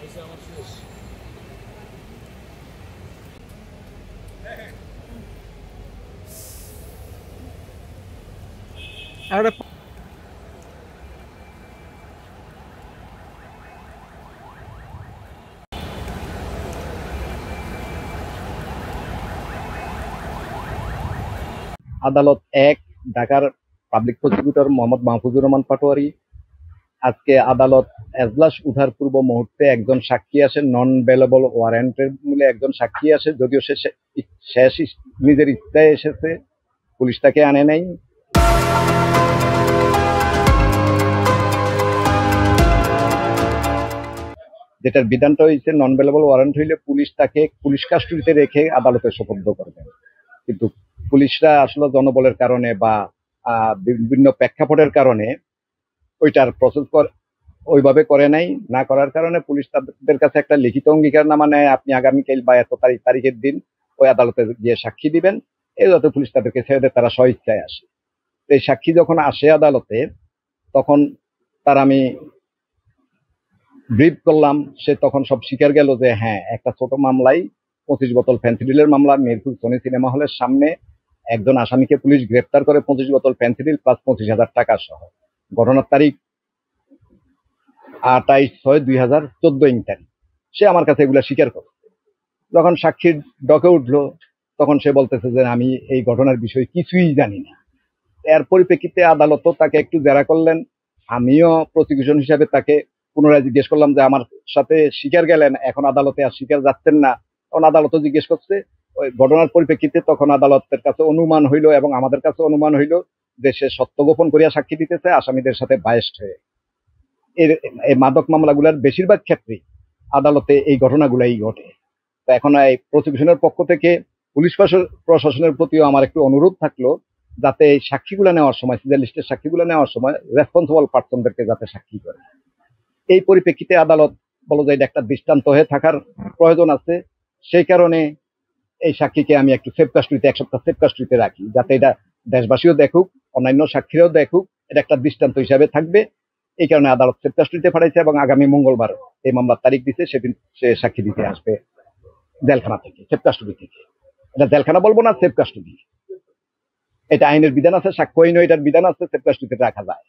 আদালত এক, ঢাকার পাবলিক প্রসিকিউটর মোহাম্মদ মাহফুজুর রহমান পাটোয়ারি। আজকে আদালত এজলাস উঠার পূর্ব মুহূর্তে একজন সাক্ষী আসে, নন বেলেবল ওয়ারেন্টের মূলে একজন সাক্ষী আসে, যদিও সে শেষ নিজের ইচ্ছায় এসেছে, পুলিশ তাকে আনে নাই। যেটার বিধানটা হয়েছে নন বেলেবল ওয়ারেন্ট হইলে পুলিশ তাকে পুলিশ কাস্টডিতে রেখে আদালতে সোপর্দ করবে, কিন্তু পুলিশরা আসলে জনবলের কারণে বা বিভিন্ন প্রেক্ষাপটের কারণে ওইটার প্রসেস ওইভাবে করে নাই। না করার কারণে পুলিশ তাদের কাছে একটা লিখিত অঙ্গীকারনামা নেয়, আপনি আগামীকাল বা এত তারিখের দিন ওই আদালতে গিয়ে সাক্ষী দিবেন। এই যাতে পুলিশ তাদেরকে ছেড়ে দেয়, তারা স্বইচ্ছায় আসে। এই সাক্ষী যখন আসে আদালতে, তখন তার আমি ব্রিফ করলাম, সে তখন সব স্বীকার গেল যে হ্যাঁ, একটা ছোট মামলায় 25 বোতল ফেন্সিডিলের মামলা, মিরপুর সনি সিনেমা হলের সামনে একজন আসামিকে পুলিশ গ্রেপ্তার করে 25 বোতল ফেন্সিডিল প্লাস 25,000 টাকা সহ। ঘটনার তারিখ 28/6/2014 তারিখ। সে আমার কাছে এগুলা স্বীকার করে। যখন সাক্ষীর ডকে উঠলো, তখন সে বলতেছে যে আমি এই ঘটনার বিষয়ে কিছুই জানি না। এর পরিপ্রেক্ষিতে আদালতও তাকে একটু জেরা করলেন। আমিও প্রসিকিউশন হিসাবে তাকে পুনরায় জিজ্ঞেস করলাম যে আমার সাথে স্বীকার গেলেন, এখন আদালতে আর স্বীকার যাচ্ছেন না। তখন আদালতও জিজ্ঞেস করছে ওই ঘটনার পরিপ্রেক্ষিতে। তখন আদালতের কাছে অনুমান হইল এবং আমাদের কাছে অনুমান হইল যে সে সত্য গোপন করিয়া সাক্ষী দিতেছে আসামিদের সাথে বায়াসড হয়ে। এই মাদক মামলাগুলোর বেশিরভাগ ক্ষেত্রেই আদালতে এই ঘটনাগুলাই ঘটে। তো এখন এই প্রসিকিউশনের পক্ষ থেকে পুলিশ প্রশাসনের প্রতিও আমার একটু অনুরোধ থাকলো, যাতে এই সাক্ষীগুলো নেওয়ার সময়, সিজার লিস্টের সাক্ষীগুলো নেওয়ার সময় রেসপন্সিবল পার্সনদেরকে যাতে সাক্ষী করে। এই পরিপ্রেক্ষিতে আদালত বলা যায় একটা দৃষ্টান্ত হয়ে থাকার প্রয়োজন আছে। সেই কারণে এই সাক্ষীকে আমি একটু সেফ কাস্টডিতে, 1 সপ্তাহ সেফ কাস্টডিতে রাখি, যাতে এটা দেশবাসীও দেখুক, অন্যান্য সাক্ষীরাও দেখুক, এটা একটা দৃষ্টান্ত হিসাবে থাকবে। এই কারণে আদালত সেফ কাস্টডিতে পাঠাইছে এবং আগামী মঙ্গলবার এই মামলার তারিখ দিচ্ছে, সেদিন সে সাক্ষী দিতে আসবে জেলখানা থেকে, সেফ কাস্টডি থেকে। এটা জেলখানা বলবো না, সেফ কাস্টডি। এটা আইনের বিধান আছে, সাক্ষ্যহীন এটার বিধান আছে, সেফ কাস্টডিতে রাখা যায়।